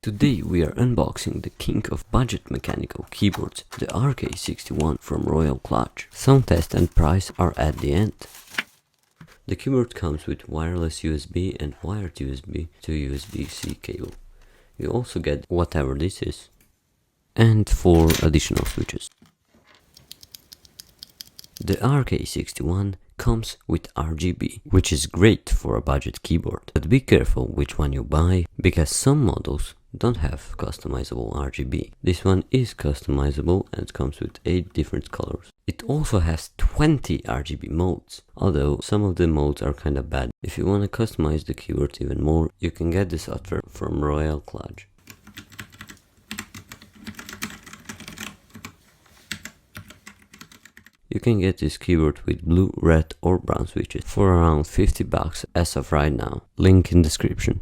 Today we are unboxing the king of budget mechanical keyboards, the RK61 from Royal Kludge. Sound test and price are at the end. The keyboard comes with wireless USB and wired USB to USB-C cable. You also get whatever this is, and 4 additional switches. The RK61 comes with RGB, which is great for a budget keyboard. But be careful which one you buy, because some models don't have customizable RGB. This one is customizable and comes with 8 different colors. It also has 20 RGB modes, although some of the modes are kinda bad. If you wanna customize the keyboard even more, you can get this software from Royal Kludge. You can get this keyboard with blue, red or brown switches for around $50 as of right now. Link in description.